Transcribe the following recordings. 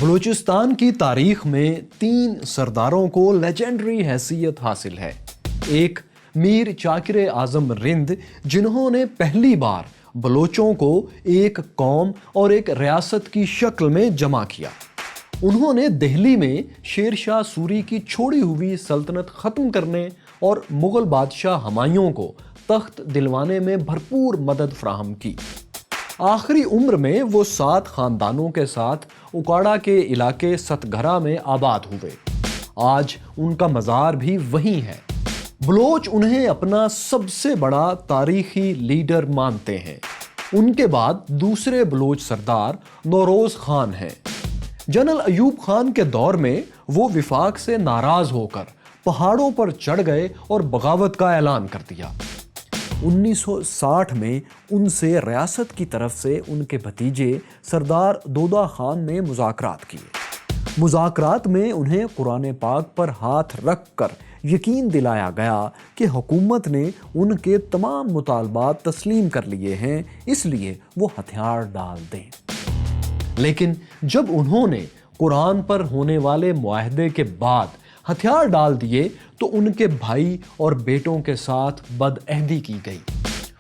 بلوچستان کی تاریخ میں 3 سرداروں کو لیجنڈری حیثیت حاصل ہے۔ ایک میر چاکر اعظم رند، جنہوں نے پہلی بار بلوچوں کو ایک قوم اور ایک ریاست کی شکل میں جمع کیا۔ انہوں نے دہلی میں شیر شاہ سوری کی چھوڑی ہوئی سلطنت ختم کرنے اور مغل بادشاہ ہمایوں کو تخت دلوانے میں بھرپور مدد فراہم کی۔ آخری عمر میں وہ 7 خاندانوں کے ساتھ اکاڑا کے علاقے ستگھرا میں آباد ہوئے۔ آج ان کا مزار بھی وہیں ہے۔ بلوچ انہیں اپنا سب سے بڑا تاریخی لیڈر مانتے ہیں۔ ان کے بعد دوسرے بلوچ سردار نوروز خان ہیں۔ جنرل ایوب خان کے دور میں وہ وفاق سے ناراض ہو کر پہاڑوں پر چڑھ گئے اور بغاوت کا اعلان کر دیا۔ 1960 میں ان سے ریاست کی طرف سے ان کے بھتیجے سردار دودہ خان نے مذاکرات کیے۔ مذاکرات میں انہیں قرآن پاک پر ہاتھ رکھ کر یقین دلایا گیا کہ حکومت نے ان کے تمام مطالبات تسلیم کر لیے ہیں، اس لیے وہ ہتھیار ڈال دیں۔ لیکن جب انہوں نے قرآن پر ہونے والے معاہدے کے بعد ہتھیار ڈال دیے تو ان کے بھائی اور بیٹوں کے ساتھ بدعہدی کی گئی۔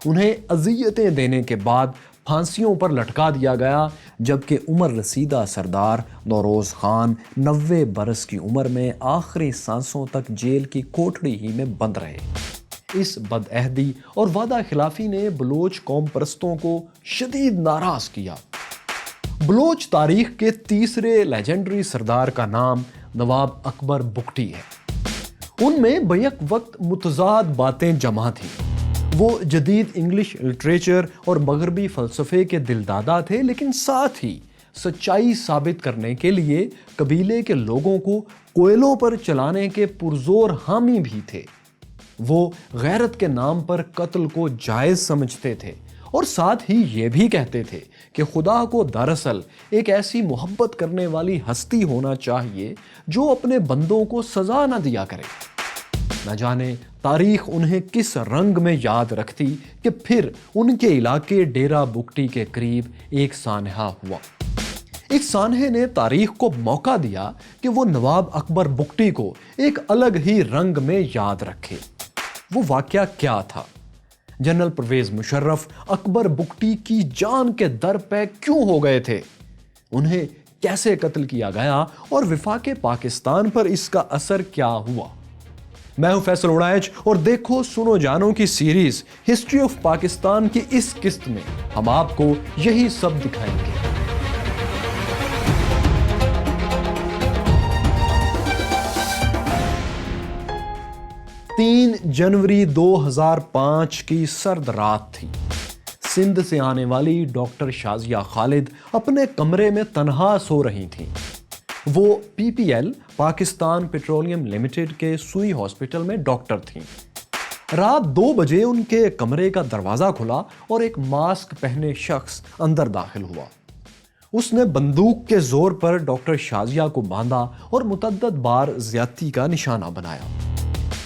انہیں اذیتیں دینے کے بعد پھانسیوں پر لٹکا دیا گیا، جبکہ عمر رسیدہ سردار نوروز خان 90 برس کی عمر میں آخری سانسوں تک جیل کی کوٹڑی ہی میں بند رہے۔ اس بدعہدی اور وعدہ خلافی نے بلوچ قوم پرستوں کو شدید ناراض کیا۔ بلوچ تاریخ کے تیسرے لیجنڈری سردار کا نام نواب اکبر بگٹی ہے۔ ان میں بیک وقت متضاد باتیں جمع تھیں۔ وہ جدید انگلش لٹریچر اور مغربی فلسفے کے دلدادہ تھے، لیکن ساتھ ہی سچائی ثابت کرنے کے لیے قبیلے کے لوگوں کو کوئلوں پر چلانے کے پرزور حامی بھی تھے۔ وہ غیرت کے نام پر قتل کو جائز سمجھتے تھے اور ساتھ ہی یہ بھی کہتے تھے کہ خدا کو دراصل ایک ایسی محبت کرنے والی ہستی ہونا چاہیے جو اپنے بندوں کو سزا نہ دیا کرے۔ نہ جانے تاریخ انہیں کس رنگ میں یاد رکھتی کہ پھر ان کے علاقے ڈیرہ بگٹی کے قریب ایک سانحہ ہوا۔ اس سانحے نے تاریخ کو موقع دیا کہ وہ نواب اکبر بگٹی کو ایک الگ ہی رنگ میں یاد رکھے۔ وہ واقعہ کیا تھا؟ جنرل پرویز مشرف اکبر بگٹی کی جان کے در پہ کیوں ہو گئے تھے؟ انہیں کیسے قتل کیا گیا اور وفاق پاکستان پر اس کا اثر کیا ہوا؟ میں ہوں فیصل اڑائچ اور دیکھو سنو جانو کی سیریز ہسٹری آف پاکستان کی اس قسط میں ہم آپ کو یہی سب دکھائیں گے۔ 3 جنوری 2005 کی سرد رات تھی۔ سندھ سے آنے والی ڈاکٹر شازیہ خالد اپنے کمرے میں تنہا سو رہی تھیں۔ وہ PPL پاکستان پیٹرولیم لمیٹڈ کے سوئی ہاسپٹل میں ڈاکٹر تھیں۔ رات 2 بجے ان کے کمرے کا دروازہ کھلا اور ایک ماسک پہنے شخص اندر داخل ہوا۔ اس نے بندوق کے زور پر ڈاکٹر شازیہ کو باندھا اور متعدد بار زیادتی کا نشانہ بنایا۔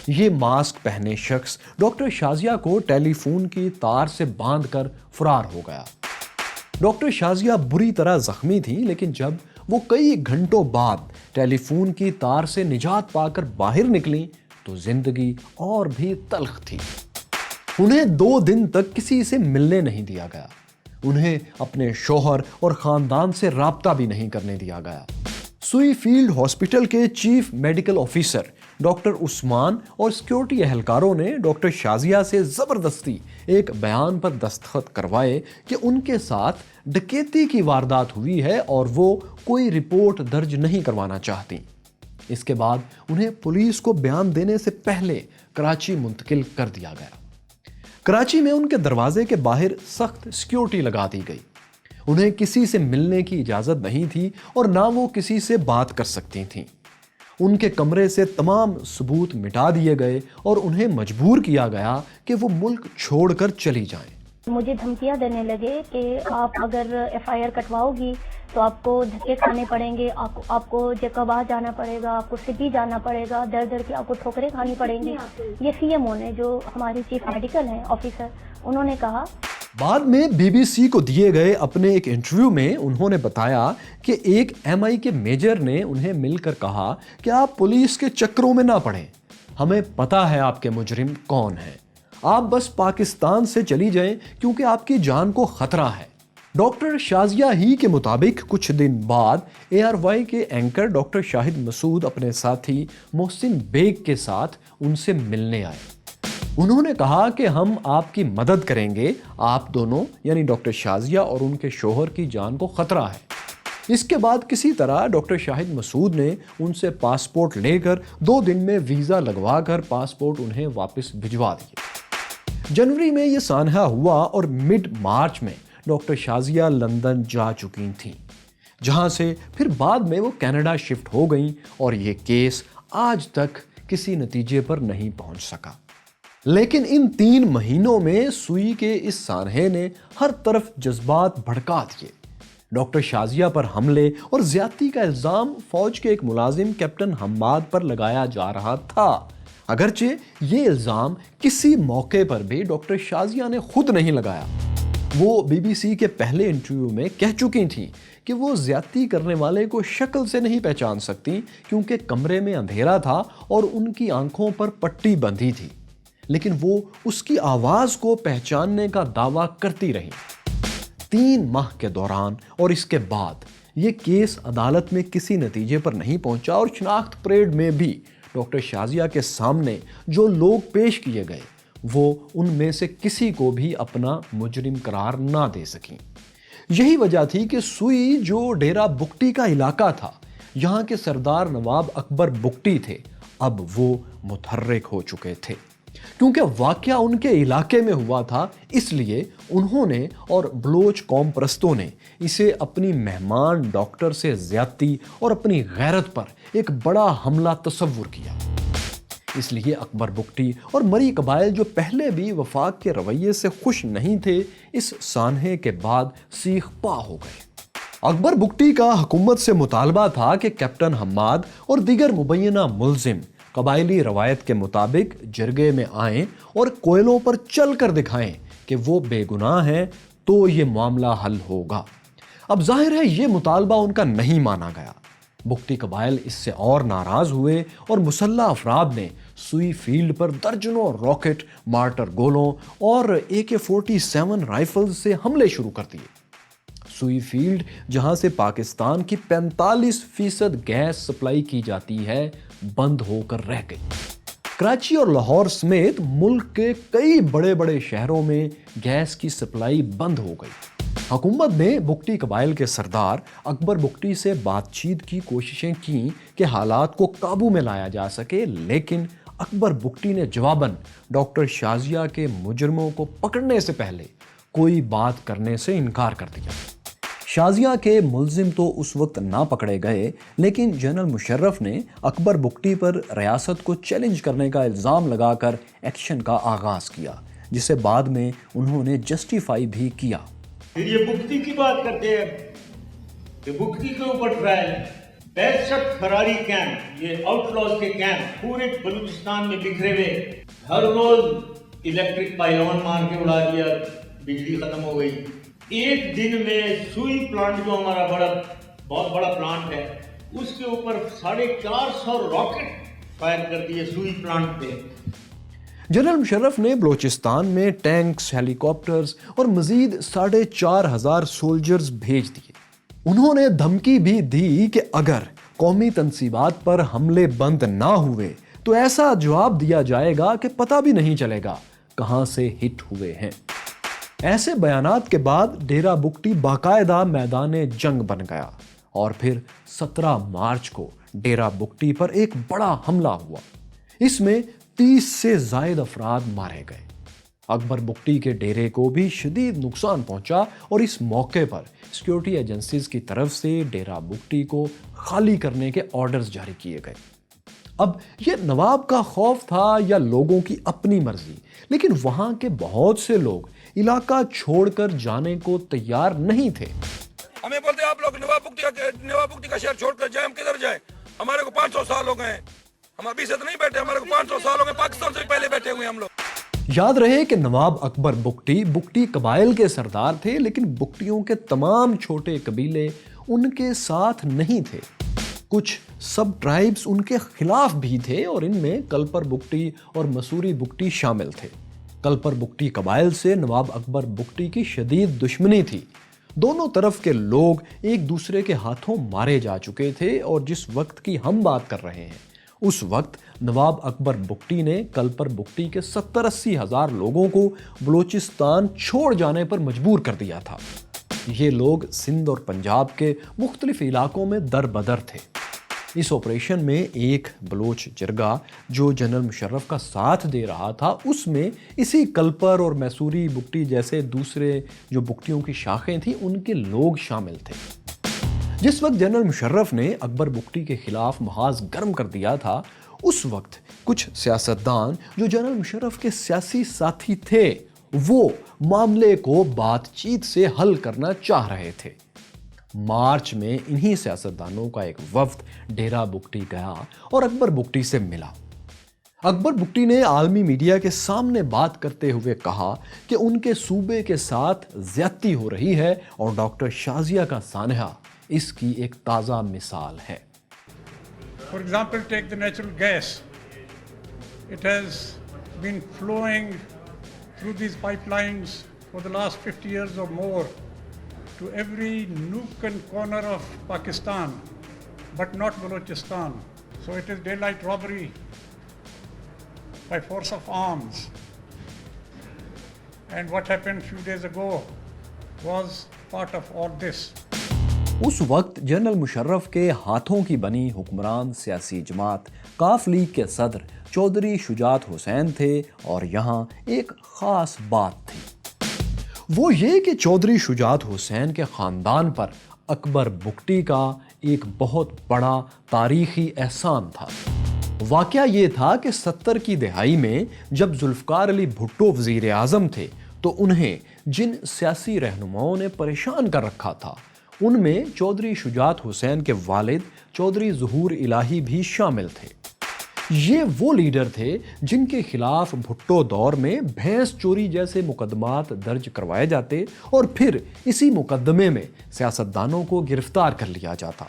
یہ ماسک پہنے شخص ڈاکٹر شازیہ کو ٹیلی فون کی تار سے باندھ کر فرار ہو گیا۔ ڈاکٹر شازیہ بری طرح زخمی تھی، لیکن جب وہ کئی گھنٹوں بعد ٹیلی فون کی تار سے نجات پا کر باہر نکلی تو زندگی اور بھی تلخ تھی۔ انہیں 2 دن تک کسی سے ملنے نہیں دیا گیا۔ انہیں اپنے شوہر اور خاندان سے رابطہ بھی نہیں کرنے دیا گیا۔ سوئی فیلڈ ہاسپٹل کے چیف میڈیکل آفیسر ڈاکٹر عثمان اور سیکیورٹی اہلکاروں نے ڈاکٹر شازیہ سے زبردستی ایک بیان پر دستخط کروائے کہ ان کے ساتھ ڈکیتی کی واردات ہوئی ہے اور وہ کوئی رپورٹ درج نہیں کروانا چاہتی۔ اس کے بعد انہیں پولیس کو بیان دینے سے پہلے کراچی منتقل کر دیا گیا۔ کراچی میں ان کے دروازے کے باہر سخت سیکیورٹی لگا دی گئی۔ انہیں کسی سے ملنے کی اجازت نہیں تھی اور نہ وہ کسی سے بات کر سکتی تھیں۔ ان کے کمرے سے تمام ثبوت مٹا دیے گئے اور انہیں مجبور کیا گیا کہ وہ ملک چھوڑ کر چلی جائیں۔ مجھے دھمکیاں دینے لگے کہ آپ اگر FIR کٹواؤ گی تو آپ کو دھکے کھانے پڑیں گے، آپ کو جیکوبا جانا پڑے گا، آپ کو سٹی جانا پڑے گا، در در کی آپ کو ٹھوکریں کھانی پڑیں گی۔ یہ CMO نے جو ہماری چیف میڈیکل ہیں آفیسر، انہوں نے کہا بعد میں بی بی سی کو دیے گئے اپنے ایک انٹرویو میں انہوں نے بتایا کہ ایک ایم آئی کے میجر نے انہیں مل کر کہا کہ آپ پولیس کے چکروں میں نہ پڑیں، ہمیں پتا ہے آپ کے مجرم کون ہیں، آپ بس پاکستان سے چلی جائیں کیونکہ آپ کی جان کو خطرہ ہے۔ ڈاکٹر شازیہ ہی کے مطابق کچھ دن بعد اے آر وائی کے اینکر ڈاکٹر شاہد مسعود اپنے ساتھی محسن بیگ کے ساتھ ان سے ملنے آئے۔ انہوں نے کہا کہ ہم آپ کی مدد کریں گے، آپ دونوں یعنی ڈاکٹر شازیہ اور ان کے شوہر کی جان کو خطرہ ہے۔ اس کے بعد کسی طرح ڈاکٹر شاہد مسعود نے ان سے پاسپورٹ لے کر 2 دن میں ویزا لگوا کر پاسپورٹ انہیں واپس بھجوا دیے۔ جنوری میں یہ سانحہ ہوا اور مڈ مارچ میں ڈاکٹر شازیہ لندن جا چکی تھیں، جہاں سے پھر بعد میں وہ کینیڈا شفٹ ہو گئیں اور یہ کیس آج تک کسی نتیجے پر نہیں پہنچ سکا۔ لیکن ان 3 مہینوں میں سوئی کے اس سانحے نے ہر طرف جذبات بھڑکا دیے۔ ڈاکٹر شازیہ پر حملے اور زیادتی کا الزام فوج کے ایک ملازم کیپٹن حماد پر لگایا جا رہا تھا، اگرچہ یہ الزام کسی موقع پر بھی ڈاکٹر شازیہ نے خود نہیں لگایا۔ وہ بی بی سی کے پہلے انٹرویو میں کہہ چکی تھیں کہ وہ زیادتی کرنے والے کو شکل سے نہیں پہچان سکتی کیونکہ کمرے میں اندھیرا تھا اور ان کی آنکھوں پر پٹی بندھی تھی، لیکن وہ اس کی آواز کو پہچاننے کا دعویٰ کرتی رہی۔ 3 ماہ کے دوران اور اس کے بعد یہ کیس عدالت میں کسی نتیجے پر نہیں پہنچا اور شناخت پریڈ میں بھی ڈاکٹر شازیہ کے سامنے جو لوگ پیش کیے گئے وہ ان میں سے کسی کو بھی اپنا مجرم قرار نہ دے سکیں۔ یہی وجہ تھی کہ سوئی جو ڈیرہ بگٹی کا علاقہ تھا، یہاں کے سردار نواب اکبر بگٹی تھے، اب وہ متحرک ہو چکے تھے۔ کیونکہ واقعہ ان کے علاقے میں ہوا تھا، اس لیے انہوں نے اور بلوچ قوم پرستوں نے اسے اپنی مہمان ڈاکٹر سے زیادتی اور اپنی غیرت پر ایک بڑا حملہ تصور کیا۔ اس لیے اکبر بگٹی اور مری قبائل جو پہلے بھی وفاق کے رویے سے خوش نہیں تھے، اس سانحے کے بعد سیخ پا ہو گئے۔ اکبر بگٹی کا حکومت سے مطالبہ تھا کہ کیپٹن حماد اور دیگر مبینہ ملزم قبائلی روایت کے مطابق جرگے میں آئیں اور کوئلوں پر چل کر دکھائیں کہ وہ بے گناہ ہیں، تو یہ معاملہ حل ہوگا۔ اب ظاہر ہے یہ مطالبہ ان کا نہیں مانا گیا۔ بگٹی قبائل اس سے اور ناراض ہوئے اور مسلح افراد نے سوئی فیلڈ پر درجنوں راکٹ، مارٹر گولوں اور AK-47 رائفل سے حملے شروع کر دیے۔ سوئی فیلڈ جہاں سے پاکستان کی 45% گیس سپلائی کی جاتی ہے، بند ہو کر رہ گئی۔ کراچی اور لاہور سمیت ملک کے کئی بڑے بڑے شہروں میں گیس کی سپلائی بند ہو گئی۔ حکومت نے بگٹی قبائل کے سردار اکبر بگٹی سے بات چیت کی کوششیں کیں کہ حالات کو قابو میں لایا جا سکے، لیکن اکبر بگٹی نے جواباً ڈاکٹر شازیہ کے مجرموں کو پکڑنے سے پہلے کوئی بات کرنے سے انکار کر دیا۔ شازیہ کے ملزم تو اس وقت نہ پکڑے گئے، لیکن جنرل مشرف نے اکبر بگٹی پر ریاست کو چیلنج کرنے کا الزام لگا کر ایکشن کا آغاز کیا، جسے بعد میں انہوں نے جسٹیفائی بھی کیا۔ پھر یہ بگٹی کی بات کرتے ہیں کہ بگٹی کے اوپر ٹرائل، 65 فراری کیمپ، یہ آؤٹ لاز کے کیمپ پورے بلوچستان میں بکھرے ہوئے، ہر روز الیکٹرک پائلون مار کے اڑا دیا، بجلی ختم ہو گئی۔ ایک دن میں سوئی پلانٹ جو ہمارا بہت بڑا پلانٹ ہے، اس کے اوپر 450 راکٹ فائر کر دیے سوئی پلانٹ پہ۔ جنرل مشرف نے بلوچستان میں ٹینکس، ہیلی کاپٹرز اور مزید 4500 سولجرز بھیج دیے۔ انہوں نے دھمکی بھی دی کہ اگر قومی تنصیبات پر حملے بند نہ ہوئے تو ایسا جواب دیا جائے گا کہ پتہ بھی نہیں چلے گا کہاں سے ہٹ ہوئے ہیں۔ ایسے بیانات کے بعد ڈیرہ بگٹی باقاعدہ میدان جنگ بن گیا اور پھر 17 مارچ کو ڈیرہ بگٹی پر ایک بڑا حملہ ہوا۔ اس میں 30 سے زائد افراد مارے گئے۔ اکبر بگٹی کے ڈیرے کو بھی شدید نقصان پہنچا اور اس موقع پر سیکیورٹی ایجنسیز کی طرف سے ڈیرہ بگٹی کو خالی کرنے کے آرڈرز جاری کیے گئے۔ اب یہ نواب کا خوف تھا یا لوگوں کی اپنی مرضی، لیکن وہاں کے بہت سے لوگ علاقہ چھوڑ کر جانے کو تیار نہیں تھے۔ ہمیں بولتے ہیں آپ لوگ نواب بگٹی کا شہر چھوڑ کر جائیں، ہم کدھر جائیں؟ ہمارے کو 500 سال ہو گئے ہیں، ہم ابھی سے تو نہیں بیٹھے، ہمارے کو 500 سال ہو گئے، پاکستان سے بھی پہلے بیٹھے ہوئے ہم لوگ۔ یاد رہے کہ نواب اکبر بگٹی قبائل کے سردار تھے، لیکن بگٹیوں کے تمام چھوٹے قبیلے ان کے ساتھ نہیں تھے۔ کچھ سب ٹرائبز ان کے خلاف بھی تھے اور ان میں کلپر بگٹی اور مسوری بگٹی شامل تھے۔ کلپر بگٹی قبائل سے نواب اکبر بگٹی کی شدید دشمنی تھی۔ دونوں طرف کے لوگ ایک دوسرے کے ہاتھوں مارے جا چکے تھے، اور جس وقت کی ہم بات کر رہے ہیں اس وقت نواب اکبر بگٹی نے کلپر بگٹی کے 70-80 ہزار لوگوں کو بلوچستان چھوڑ جانے پر مجبور کر دیا تھا۔ یہ لوگ سندھ اور پنجاب کے مختلف علاقوں میں در بدر تھے۔ اس آپریشن میں ایک بلوچ جرگہ جو جنرل مشرف کا ساتھ دے رہا تھا، اس میں اسی کلپر اور میسوری بگٹی جیسے دوسرے جو بگٹیوں کی شاخیں تھیں ان کے لوگ شامل تھے۔ جس وقت جنرل مشرف نے اکبر بگٹی کے خلاف محاذ گرم کر دیا تھا، اس وقت کچھ سیاستدان جو جنرل مشرف کے سیاسی ساتھی تھے وہ معاملے کو بات چیت سے حل کرنا چاہ رہے تھے۔ مارچ میں انہی سیاستدانوں کا ایک وفد ڈیرہ بگٹی گیا اور اکبر بگٹی سے ملا۔ اکبر بگٹی نے عالمی میڈیا کے سامنے بات کرتے ہوئے کہا کہ ان کے صوبے کے ساتھ زیادتی ہو رہی ہے اور ڈاکٹر شازیہ کا سانحہ اس کی ایک تازہ مثال ہے۔ For example, take the natural gas. It has been flowing through these pipelines for the last 50 years or more to every nook and corner of Pakistan, but not Balochistan. So it is daylight robbery by force of arms. And what happened a few days ago was part of all this. اس وقت general Musharraf کے ہاتھوں کی بنی حکمران سیاسی جماعت کاف league کے صدر چودھری شجاعت حسین تھے، اور یہاں ایک خاص بات تھی، وہ یہ کہ چودھری شجاعت حسین کے خاندان پر اکبر بگٹی کا ایک بہت بڑا تاریخی احسان تھا۔ واقعہ یہ تھا کہ 70 کی دہائی میں جب ذوالفقار علی بھٹو وزیر اعظم تھے تو انہیں جن سیاسی رہنماؤں نے پریشان کر رکھا تھا ان میں چودھری شجاعت حسین کے والد چودھری ظہور الہی بھی شامل تھے۔ یہ وہ لیڈر تھے جن کے خلاف بھٹو دور میں بھینس چوری جیسے مقدمات درج کروائے جاتے اور پھر اسی مقدمے میں سیاستدانوں کو گرفتار کر لیا جاتا۔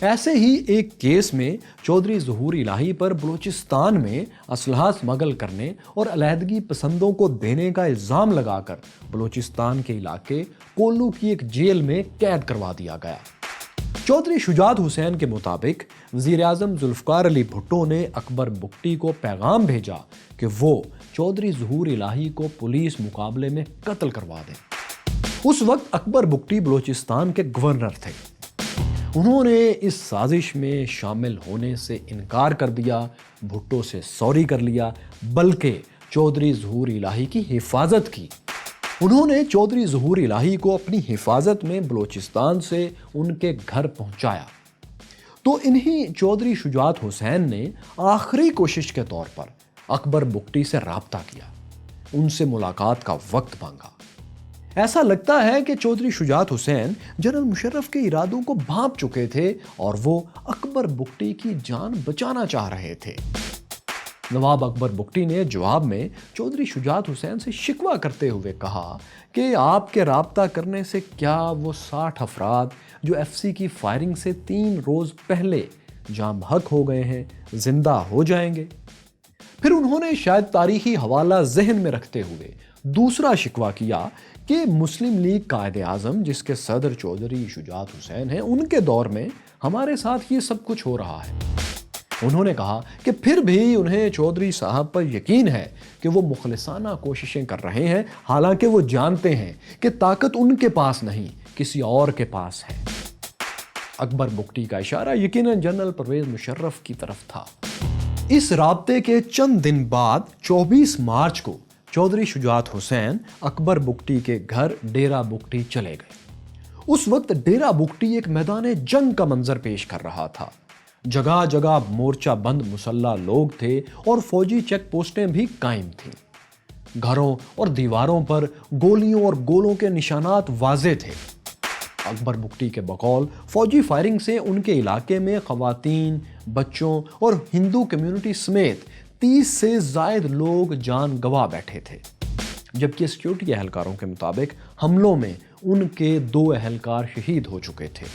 ایسے ہی ایک کیس میں چودھری ظہور الہی پر بلوچستان میں اسلحہ اسمگل کرنے اور علیحدگی پسندوں کو دینے کا الزام لگا کر بلوچستان کے علاقے کولو کی ایک جیل میں قید کروا دیا گیا۔ چودھری شجاعت حسین کے مطابق وزیر اعظم ذوالفقار علی بھٹو نے اکبر بگٹی کو پیغام بھیجا کہ وہ چودھری ظہور الہی کو پولیس مقابلے میں قتل کروا دیں۔ اس وقت اکبر بگٹی بلوچستان کے گورنر تھے۔ انہوں نے اس سازش میں شامل ہونے سے انکار کر دیا، بھٹو سے سوری کر لیا، بلکہ چودھری ظہور الہی کی حفاظت کی۔ انہوں نے چودھری ظہور الہی کو اپنی حفاظت میں بلوچستان سے ان کے گھر پہنچایا۔ تو انہی چودھری شجاعت حسین نے آخری کوشش کے طور پر اکبر بگٹی سے رابطہ کیا، ان سے ملاقات کا وقت مانگا۔ ایسا لگتا ہے کہ چودھری شجاعت حسین جنرل مشرف کے ارادوں کو بھانپ چکے تھے اور وہ اکبر بگٹی کی جان بچانا چاہ رہے تھے۔ نواب اکبر بگٹی نے جواب میں چودھری شجاعت حسین سے شکوہ کرتے ہوئے کہا کہ آپ کے رابطہ کرنے سے کیا وہ 60 افراد جو ایف سی کی فائرنگ سے 3 روز پہلے جام حق ہو گئے ہیں زندہ ہو جائیں گے؟ پھر انہوں نے شاید تاریخی حوالہ ذہن میں رکھتے ہوئے دوسرا شکوہ کیا کہ مسلم لیگ قائد اعظم جس کے صدر چودھری شجاعت حسین ہیں، ان کے دور میں ہمارے ساتھ یہ سب کچھ ہو رہا ہے۔ انہوں نے کہا کہ پھر بھی انہیں چودھری صاحب پر یقین ہے کہ وہ مخلصانہ کوششیں کر رہے ہیں، حالانکہ وہ جانتے ہیں کہ طاقت ان کے پاس نہیں کسی اور کے پاس ہے۔ اکبر بگٹی کا اشارہ یقیناً جنرل پرویز مشرف کی طرف تھا۔ اس رابطے کے چند دن بعد 24 مارچ کو چودھری شجاعت حسین اکبر بگٹی کے گھر ڈیرہ بگٹی چلے گئے۔ اس وقت ڈیرہ بگٹی ایک میدان جنگ کا منظر پیش کر رہا تھا۔ جگہ جگہ مورچہ بند مسلح لوگ تھے اور فوجی چیک پوسٹیں بھی قائم تھیں۔ گھروں اور دیواروں پر گولیوں اور گولوں کے نشانات واضح تھے۔ اکبر بگٹی کے بقول فوجی فائرنگ سے ان کے علاقے میں خواتین، بچوں اور ہندو کمیونٹی سمیت 30 سے زائد لوگ جان گنوا بیٹھے تھے، جبکہ سیکیورٹی اہلکاروں کے مطابق حملوں میں ان کے 2 اہلکار شہید ہو چکے تھے۔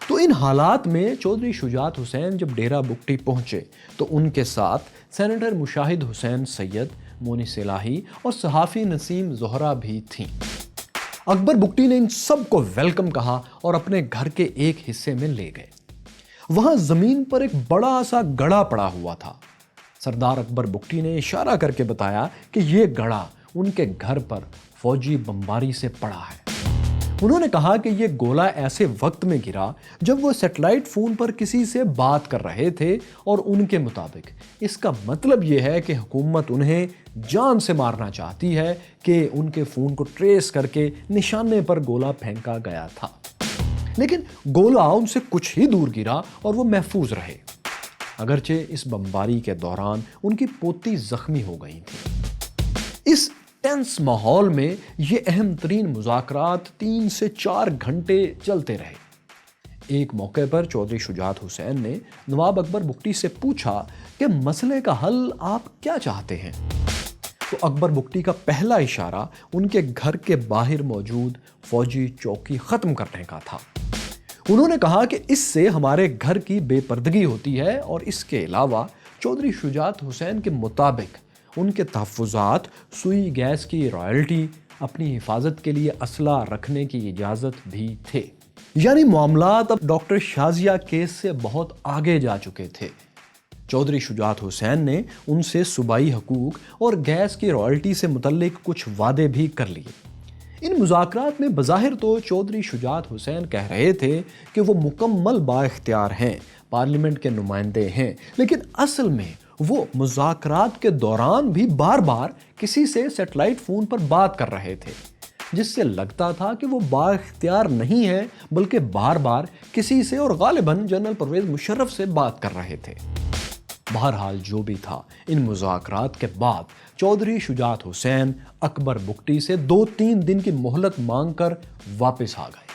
تو ان حالات میں چودھری شجاعت حسین جب ڈیرہ بگٹی پہنچے تو ان کے ساتھ سینیٹر مشاہد حسین سید، مونس الہی اور صحافی نسیم زہرا بھی تھیں۔ اکبر بگٹی نے ان سب کو ویلکم کہا اور اپنے گھر کے ایک حصے میں لے گئے۔ وہاں زمین پر ایک بڑا سا گڑھا پڑا ہوا تھا۔ سردار اکبر بگٹی نے اشارہ کر کے بتایا کہ یہ گڑھا ان کے گھر پر فوجی بمباری سے پڑا ہے۔ انہوں نے کہا کہ یہ گولہ ایسے وقت میں گرا جب وہ سیٹلائٹ فون پر کسی سے بات کر رہے تھے، اور ان کے مطابق اس کا مطلب یہ ہے کہ حکومت انہیں جان سے مارنا چاہتی ہے کہ ان کے فون کو ٹریس کر کے نشانے پر گولہ پھینکا گیا تھا۔ لیکن گولہ ان سے کچھ ہی دور گرا اور وہ محفوظ رہے، اگرچہ اس بمباری کے دوران ان کی پوتی زخمی ہو گئی تھی۔ اس ٹینس ماحول میں یہ اہم ترین مذاکرات 3 سے 4 گھنٹے چلتے رہے۔ ایک موقع پر چودھری شجاعت حسین نے نواب اکبر بگٹی سے پوچھا کہ مسئلے کا حل آپ کیا چاہتے ہیں؟ تو اکبر بگٹی کا پہلا اشارہ ان کے گھر کے باہر موجود فوجی چوکی ختم کرنے کا تھا۔ انہوں نے کہا کہ اس سے ہمارے گھر کی بے پردگی ہوتی ہے، اور اس کے علاوہ چودھری شجاعت حسین کے مطابق ان کے تحفظات، سوئی گیس کی رائلٹی، اپنی حفاظت کے لیے اسلحہ رکھنے کی اجازت بھی تھے۔ یعنی معاملات اب ڈاکٹر شازیہ کیس سے بہت آگے جا چکے تھے۔ چودھری شجاعت حسین نے ان سے صوبائی حقوق اور گیس کی رائلٹی سے متعلق کچھ وعدے بھی کر لیے۔ ان مذاکرات میں بظاہر تو چودھری شجاعت حسین کہہ رہے تھے کہ وہ مکمل با اختیار ہیں، پارلیمنٹ کے نمائندے ہیں، لیکن اصل میں وہ مذاکرات کے دوران بھی بار بار کسی سے سیٹلائٹ فون پر بات کر رہے تھے، جس سے لگتا تھا کہ وہ با اختیار نہیں ہیں، بلکہ بار بار کسی سے اور غالباً جنرل پرویز مشرف سے بات کر رہے تھے۔ بہرحال جو بھی تھا، ان مذاکرات کے بعد چودھری شجاعت حسین اکبر بگٹی سے 2-3 دن کی مہلت مانگ کر واپس آ گئے۔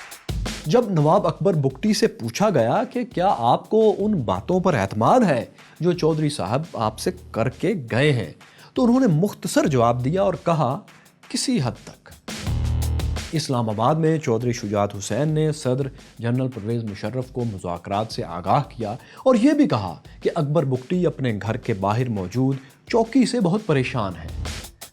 جب نواب اکبر بگٹی سے پوچھا گیا کہ کیا آپ کو ان باتوں پر اعتماد ہے جو چودھری صاحب آپ سے کر کے گئے ہیں، تو انہوں نے مختصر جواب دیا اور کہا کسی حد تک۔ اسلام آباد میں چودھری شجاعت حسین نے صدر جنرل پرویز مشرف کو مذاکرات سے آگاہ کیا اور یہ بھی کہا کہ اکبر بگٹی اپنے گھر کے باہر موجود چوکی سے بہت پریشان ہیں۔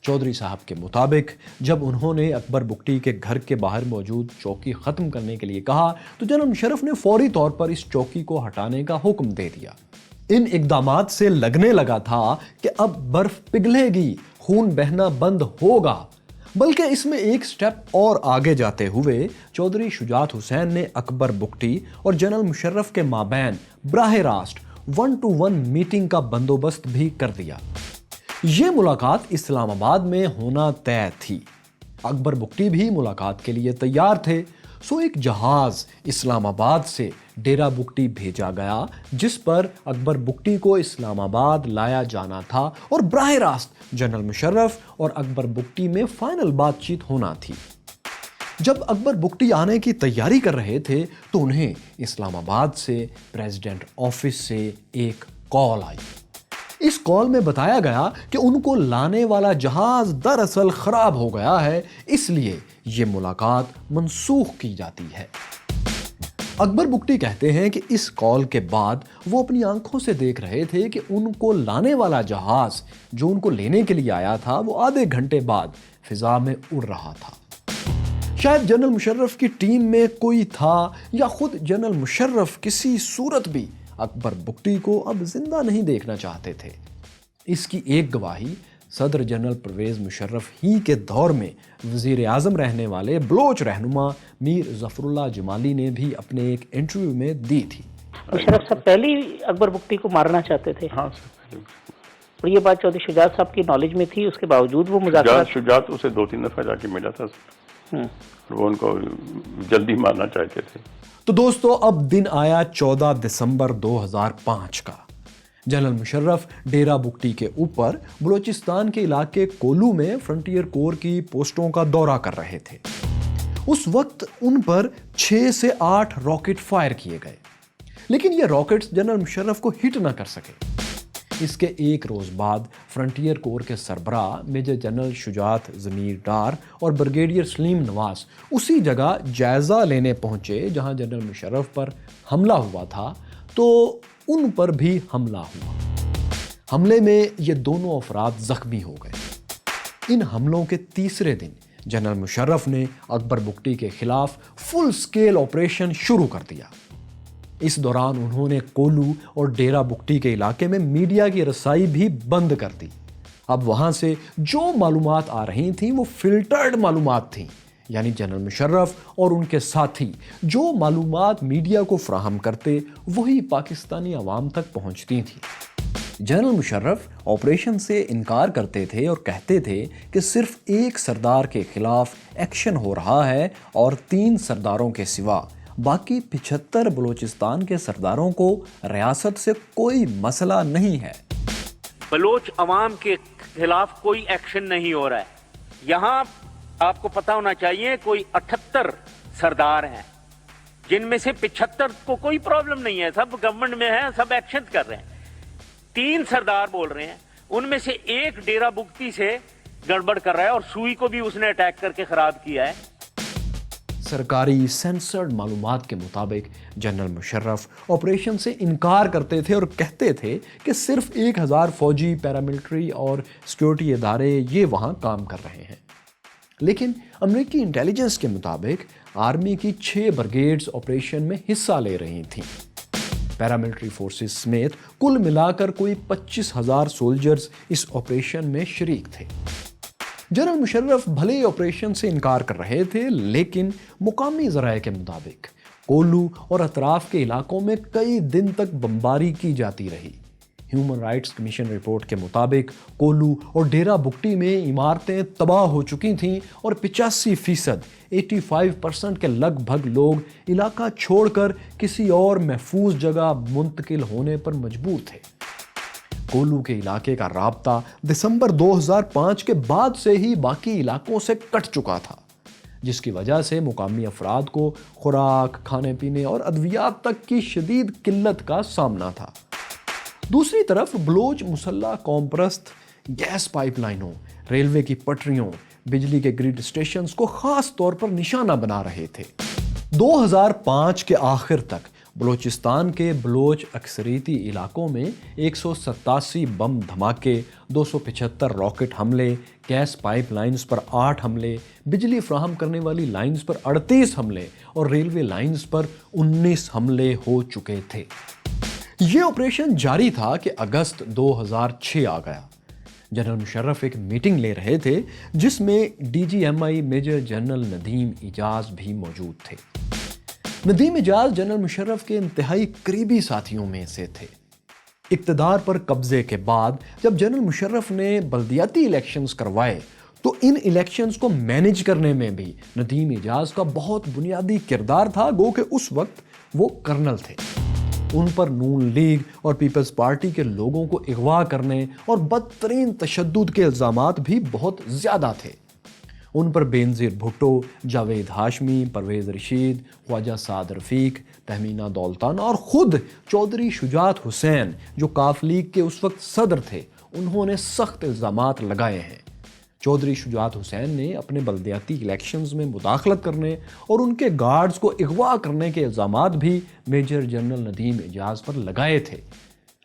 چودھری صاحب کے مطابق جب انہوں نے اکبر بگٹی کے گھر کے باہر موجود چوکی ختم کرنے کے لیے کہا تو جنرل مشرف نے فوری طور پر اس چوکی کو ہٹانے کا حکم دے دیا۔ ان اقدامات سے لگنے لگا تھا کہ اب برف پگھلے گی، خون بہنا بند ہوگا، بلکہ اس میں ایک سٹیپ اور آگے جاتے ہوئے چودھری شجاعت حسین نے اکبر بگٹی اور جنرل مشرف کے مابین براہ راست 1-to-1 میٹنگ کا بندوبست بھی کر دیا۔ یہ ملاقات اسلام آباد میں ہونا طے تھی۔ اکبر بگٹی بھی ملاقات کے لیے تیار تھے، سو ایک جہاز اسلام آباد سے ڈیرہ بگٹی بھیجا گیا جس پر اکبر بگٹی کو اسلام آباد لایا جانا تھا اور براہ راست جنرل مشرف اور اکبر بگٹی میں فائنل بات چیت ہونا تھی۔ جب اکبر بگٹی آنے کی تیاری کر رہے تھے تو انہیں اسلام آباد سے پریزیڈنٹ آفس سے ایک کال آئی۔ اس کال میں بتایا گیا کہ ان کو لانے والا جہاز دراصل خراب ہو گیا ہے، اس لیے یہ ملاقات منسوخ کی جاتی ہے۔ اکبر بگٹی کہتے ہیں کہ اس کال کے بعد وہ اپنی آنکھوں سے دیکھ رہے تھے کہ ان کو لانے والا جہاز جو ان کو لینے کے لیے آیا تھا وہ آدھے گھنٹے بعد فضا میں اڑ رہا تھا۔ شاید جنرل مشرف کی ٹیم میں کوئی تھا یا خود جنرل مشرف کسی صورت بھی اکبر بگٹی کو اب زندہ نہیں دیکھنا چاہتے تھے۔ اس کی ایک گواہی صدر جنرل پرویز مشرف ہی کے دور میں وزیر اعظم رہنے والے بلوچ رہنما میر ظفر اللہ جمالی نے بھی اپنے ایک انٹرویو میں دی تھی۔ مشرف صاحب پہلے ہی اکبر بگٹی کو مارنا چاہتے تھے؟ ہاں سر، اور یہ بات چودھری شجاعت صاحب کی نالج میں تھی، اس کے باوجود وہ مذاکرات؟ شجاعت اسے 2-3 دفعہ جا کے ملا تھا اور وہ ان کو جلدی مارنا چاہتے تھے۔ تو دوستو اب دن آیا 14 دسمبر 2005 کا۔ جنرل مشرف ڈیرہ بگٹی کے اوپر بلوچستان کے علاقے کولو میں فرنٹیئر کور کی پوسٹوں کا دورہ کر رہے تھے۔ اس وقت ان پر 6 سے 8 راکٹ فائر کیے گئے، لیکن یہ راکٹس جنرل مشرف کو ہٹ نہ کر سکے۔ اس کے ایک روز بعد فرنٹیئر کور کے سربراہ میجر جنرل شجاعت ضمیر ڈار اور بریگیڈیئر سلیم نواز اسی جگہ جائزہ لینے پہنچے جہاں جنرل مشرف پر حملہ ہوا تھا، تو ان پر بھی حملہ ہوا۔ حملے میں یہ دونوں افراد زخمی ہو گئے۔ ان حملوں کے تیسرے دن جنرل مشرف نے اکبر بگٹی کے خلاف فل سکیل آپریشن شروع کر دیا۔ اس دوران انہوں نے کولو اور ڈیرہ بگٹی کے علاقے میں میڈیا کی رسائی بھی بند کر دی۔ اب وہاں سے جو معلومات آ رہی تھیں وہ فلٹرڈ معلومات تھیں، یعنی جنرل مشرف اور ان کے ساتھی جو معلومات میڈیا کو فراہم کرتے وہی پاکستانی عوام تک پہنچتی تھیں۔ جنرل مشرف آپریشن سے انکار کرتے تھے اور کہتے تھے کہ صرف ایک سردار کے خلاف ایکشن ہو رہا ہے اور 3 سرداروں کے سوا باقی 75 بلوچستان کے سرداروں کو ریاست سے کوئی مسئلہ نہیں ہے۔ بلوچ عوام کے خلاف کوئی ایکشن نہیں ہو رہا ہے۔ یہاں آپ کو پتہ ہونا چاہیے کوئی 78 سردار ہیں، جن میں سے 75 کو کوئی پرابلم نہیں ہے، سب گورنمنٹ میں ہیں، سب ایکشن کر رہے ہیں۔ 3 سردار بول رہے ہیں، ان میں سے ایک ڈیرہ بگٹی سے گڑبڑ کر رہا ہے اور سوئی کو بھی اس نے اٹیک کر کے خراب کیا ہے۔ سرکاری سینسرڈ معلومات کے مطابق جنرل مشرف آپریشن سے انکار کرتے تھے اور کہتے تھے کہ صرف 1000 فوجی، پیراملٹری اور سیکیورٹی ادارے یہ وہاں کام کر رہے ہیں۔ لیکن امریکی انٹیلیجنس کے مطابق آرمی کی 6 بریگیڈز آپریشن میں حصہ لے رہی تھیں۔ پیراملٹری فورسز سمیت کل ملا کر کوئی 25,000 سولجرز اس آپریشن میں شریک تھے۔ جنرل مشرف بھلے آپریشن سے انکار کر رہے تھے، لیکن مقامی ذرائع کے مطابق کولو اور اطراف کے علاقوں میں کئی دن تک بمباری کی جاتی رہی۔ ہیومن رائٹس کمیشن رپورٹ کے مطابق کولو اور ڈیرہ بگٹی میں عمارتیں تباہ ہو چکی تھیں اور 85% 85% کے لگ بھگ لوگ علاقہ چھوڑ کر کسی اور محفوظ جگہ منتقل ہونے پر مجبور تھے۔ کولو کے علاقے کا رابطہ دسمبر 2005 کے بعد سے ہی باقی علاقوں سے کٹ چکا تھا، جس کی وجہ سے مقامی افراد کو خوراک، کھانے پینے اور ادویات تک کی شدید قلت کا سامنا تھا۔ دوسری طرف بلوچ مسلح قوم پرست گیس پائپ لائنوں، ریلوے کی پٹریوں، بجلی کے گریڈ اسٹیشنز کو خاص طور پر نشانہ بنا رہے تھے۔ 2005 کے آخر تک بلوچستان کے بلوچ اکثریتی علاقوں میں 187 بم دھماکے، 275 راکٹ حملے، گیس پائپ لائنز پر 8 حملے، بجلی فراہم کرنے والی لائنز پر 38 حملے اور ریلوے لائنز پر 19 حملے ہو چکے تھے۔ یہ آپریشن جاری تھا کہ اگست 2006 آ گیا۔ جنرل مشرف ایک میٹنگ لے رہے تھے جس میں ڈی جی ایم آئی میجر جنرل ندیم اعجاز بھی موجود تھے۔ ندیم اعجاز جنرل مشرف کے انتہائی قریبی ساتھیوں میں سے تھے۔ اقتدار پر قبضے کے بعد جب جنرل مشرف نے بلدیاتی الیکشنز کروائے تو ان الیکشنز کو مینیج کرنے میں بھی ندیم اعجاز کا بہت بنیادی کردار تھا، گو کہ اس وقت وہ کرنل تھے۔ ان پر نون لیگ اور پیپلز پارٹی کے لوگوں کو اغوا کرنے اور بدترین تشدد کے الزامات بھی بہت زیادہ تھے۔ ان پر بینظیر بھٹو، جاوید ہاشمی، پرویز رشید، خواجہ سعد رفیق، تہمینہ دولتانہ اور خود چودھری شجاعت حسین جو کاف لیگ کے اس وقت صدر تھے، انہوں نے سخت الزامات لگائے ہیں۔ چودھری شجاعت حسین نے اپنے بلدیاتی الیکشنز میں مداخلت کرنے اور ان کے گارڈز کو اغوا کرنے کے الزامات بھی میجر جنرل ندیم اعجاز پر لگائے تھے۔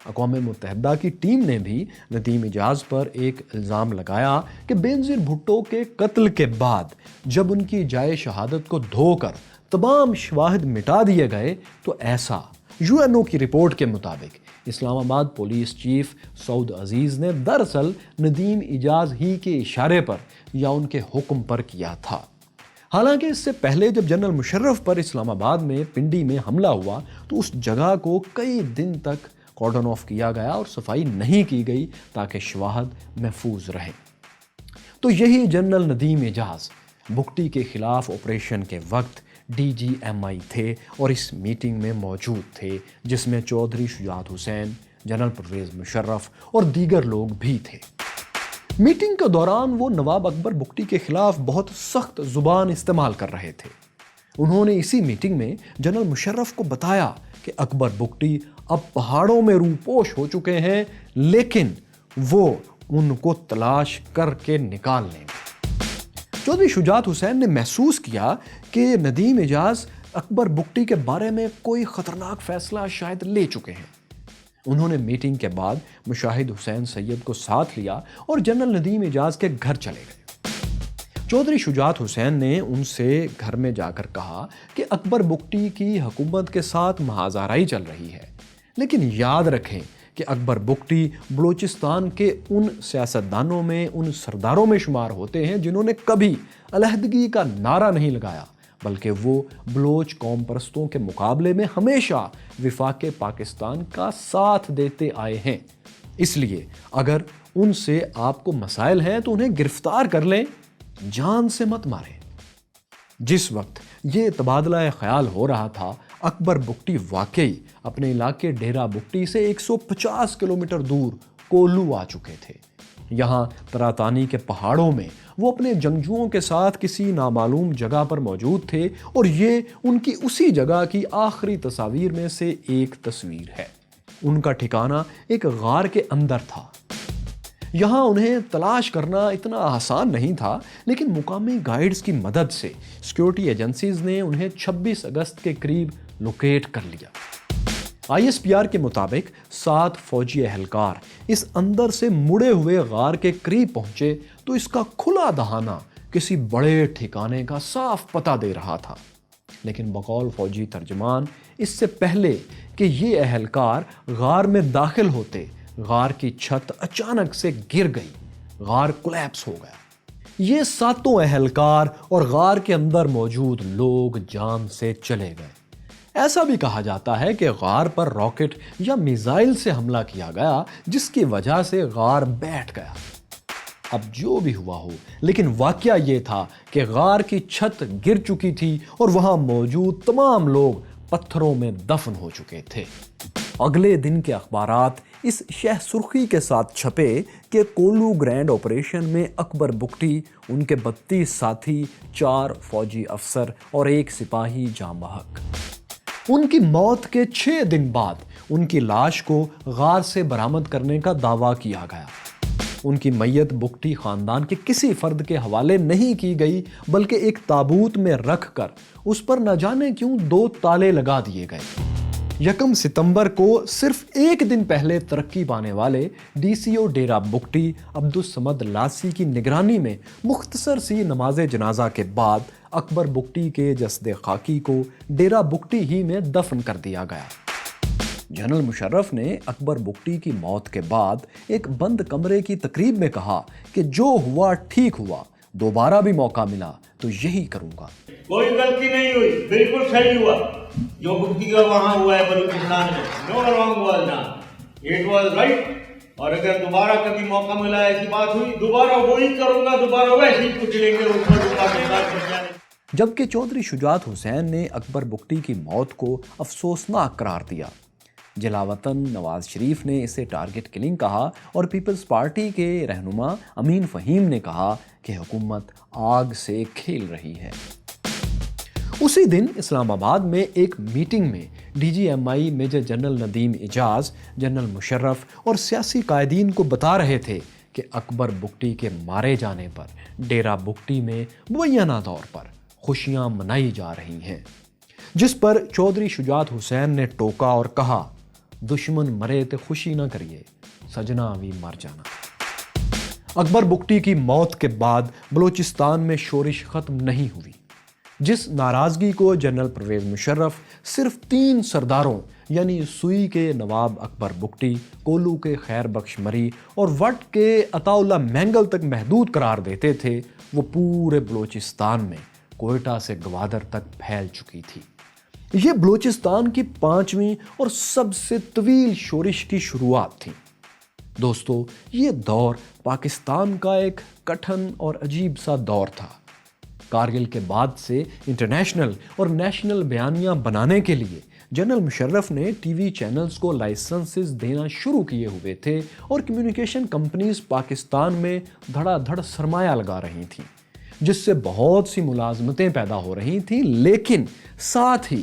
اقوام متحدہ کی ٹیم نے بھی ندیم اعجاز پر ایک الزام لگایا کہ بینظیر بھٹو کے قتل کے بعد جب ان کی جائے شہادت کو دھو کر تمام شواہد مٹا دیے گئے تو ایسا یو این او کی رپورٹ کے مطابق اسلام آباد پولیس چیف سعود عزیز نے دراصل ندیم اعجاز ہی کے اشارے پر یا ان کے حکم پر کیا تھا۔ حالانکہ اس سے پہلے جب جنرل مشرف پر اسلام آباد میں پنڈی میں حملہ ہوا تو اس جگہ کو کئی دن تک کارڈن آف کیا گیا اور صفائی نہیں کی گئی تاکہ شواہد محفوظ رہے۔ تو یہی جنرل ندیم اعجاز بگٹی کے خلاف آپریشن کے وقت ڈی جی ایم آئی تھے اور اس میٹنگ میں موجود تھے، جس میں چودھری شجاعت حسین، جنرل پرویز مشرف اور دیگر لوگ بھی تھے۔ میٹنگ کے دوران وہ نواب اکبر بگٹی کے خلاف بہت سخت زبان استعمال کر رہے تھے۔ انہوں نے اسی میٹنگ میں جنرل مشرف کو بتایا کہ اکبر بگٹی اب پہاڑوں میں روپوش ہو چکے ہیں، لیکن وہ ان کو تلاش کر کے نکال لیں گے۔ چودھری شجاعت حسین نے محسوس کیا کہ ندیم اعجاز اکبر بگٹی کے بارے میں کوئی خطرناک فیصلہ شاید لے چکے ہیں۔ انہوں نے میٹنگ کے بعد مشاہد حسین سید کو ساتھ لیا اور جنرل ندیم اعجاز کے گھر چلے گئے۔ چودھری شجاعت حسین نے ان سے گھر میں جا کر کہا کہ اکبر بگٹی کی حکومت کے ساتھ محاذ آرائی چل رہی ہے، لیکن یاد رکھیں کہ اکبر بگٹی بلوچستان کے ان سیاستدانوں میں، ان سرداروں میں شمار ہوتے ہیں جنہوں نے کبھی علیحدگی کا نعرہ نہیں لگایا، بلکہ وہ بلوچ قوم پرستوں کے مقابلے میں ہمیشہ وفاق پاکستان کا ساتھ دیتے آئے ہیں۔ اس لیے اگر ان سے آپ کو مسائل ہیں تو انہیں گرفتار کر لیں، جان سے مت ماریں۔ جس وقت یہ تبادلہ خیال ہو رہا تھا، اکبر بگٹی واقعی اپنے علاقے ڈیرہ بگٹی سے 150 کلومیٹر دور کولو آ چکے تھے۔ یہاں تراتانی کے پہاڑوں میں وہ اپنے جنگجوؤں کے ساتھ کسی نامعلوم جگہ پر موجود تھے، اور یہ ان کی اسی جگہ کی آخری تصاویر میں سے ایک تصویر ہے۔ ان کا ٹھکانہ ایک غار کے اندر تھا۔ یہاں انہیں تلاش کرنا اتنا آسان نہیں تھا، لیکن مقامی گائیڈز کی مدد سے سیکیورٹی ایجنسیز نے انہیں 26 اگست کے قریب لوکیٹ کر لیا۔ ISPR کے مطابق 7 فوجی اہلکار اس اندر سے مڑے ہوئے غار کے قریب پہنچے تو اس کا کھلا دہانہ کسی بڑے ٹھکانے کا صاف پتہ دے رہا تھا، لیکن بقول فوجی ترجمان اس سے پہلے کہ یہ اہلکار غار میں داخل ہوتے، غار کی چھت اچانک سے گر گئی، غار کولیپس ہو گیا۔ یہ 7 اہلکار اور غار کے اندر موجود لوگ جان سے چلے گئے۔ ایسا بھی کہا جاتا ہے کہ غار پر راکٹ یا میزائل سے حملہ کیا گیا، جس کی وجہ سے غار بیٹھ گیا۔ اب جو بھی ہوا ہو، لیکن واقعہ یہ تھا کہ غار کی چھت گر چکی تھی اور وہاں موجود تمام لوگ پتھروں میں دفن ہو چکے تھے۔ اگلے دن کے اخبارات اس شہ سرخی کے ساتھ چھپے کہ کولو گرینڈ آپریشن میں اکبر بگٹی، ان کے 32 ساتھی، 4 فوجی افسر اور 1 سپاہی جاں بحق۔ ان کی موت کے 6 دن بعد ان کی لاش کو غار سے برآمد کرنے کا دعویٰ کیا گیا۔ ان کی میت بگٹی خاندان کے کسی فرد کے حوالے نہیں کی گئی، بلکہ ایک تابوت میں رکھ کر اس پر نہ جانے کیوں 2 تالے لگا دیے گئے۔ 1 ستمبر کو صرف 1 دن پہلے ترقی پانے والے DCO ڈیرہ بگٹی عبدالصمد لاسی کی نگرانی میں مختصر سی نماز جنازہ کے بعد اکبر بگٹی کے جسد خاکی کو ڈیرہ بگٹی ہی میں دفن کر دیا گیا۔ جنرل مشرف نے اکبر بگٹی کی موت کے بعد ایک بند کمرے کی تقریب میں کہا کہ جو ہوا ٹھیک ہوا، دوبارہ بھی موقع ملا تو یہی کروں گا۔ کوئی غلطی نہیں ہوئی، بالکل صحیح ہوا جو بگٹی کا وہاں ہوا ہے بلوچستان میں۔ No wrong was done, it was right. اور اگر دوبارہ کبھی موقع ملا، ایسی بات ہوئی، دوبارہ وہی کروں گا، دوبارہ ویسے ہی کچلیں گے اس پر۔ جبکہ چودھری شجاعت حسین نے اکبر بگٹی کی موت کو افسوسناک قرار دیا۔ جلاوطن نواز شریف نے اسے ٹارگٹ کلنگ کہا، اور پیپلز پارٹی کے رہنما امین فہیم نے کہا کہ حکومت آگ سے کھیل رہی ہے۔ اسی دن اسلام آباد میں ایک میٹنگ میں DGMI میجر جنرل ندیم اعجاز، جنرل مشرف اور سیاسی قائدین کو بتا رہے تھے کہ اکبر بگٹی کے مارے جانے پر ڈیرہ بگٹی میں مبینہ طور پر خوشیاں منائی جا رہی ہیں، جس پر چودھری شجاعت حسین نے ٹوکا اور کہا، دشمن مرے تے خوشی نہ کریے، سجنا بھی مر جانا۔ اکبر بگٹی کی موت کے بعد بلوچستان میں شورش ختم نہیں ہوئی۔ جس ناراضگی کو جنرل پرویز مشرف صرف 3 سرداروں یعنی سوئی کے نواب اکبر بگٹی، کولو کے خیر بخش مری اور وٹ کے عطا اللہ مینگل تک محدود قرار دیتے تھے، وہ پورے بلوچستان میں کوئٹہ سے گوادر تک پھیل چکی تھی۔ یہ بلوچستان کی 5ویں اور سب سے طویل شورش کی شروعات تھی۔ دوستو، یہ دور پاکستان کا ایک کٹھن اور عجیب سا دور تھا۔ کارگل کے بعد سے انٹرنیشنل اور نیشنل بیانیہ بنانے کے لیے جنرل مشرف نے TV چینلز کو لائسنسز دینا شروع کیے ہوئے تھے، اور کمیونیکیشن کمپنیز پاکستان میں دھڑا دھڑ سرمایہ لگا رہی تھیں، جس سے بہت سی ملازمتیں پیدا ہو رہی تھیں، لیکن ساتھ ہی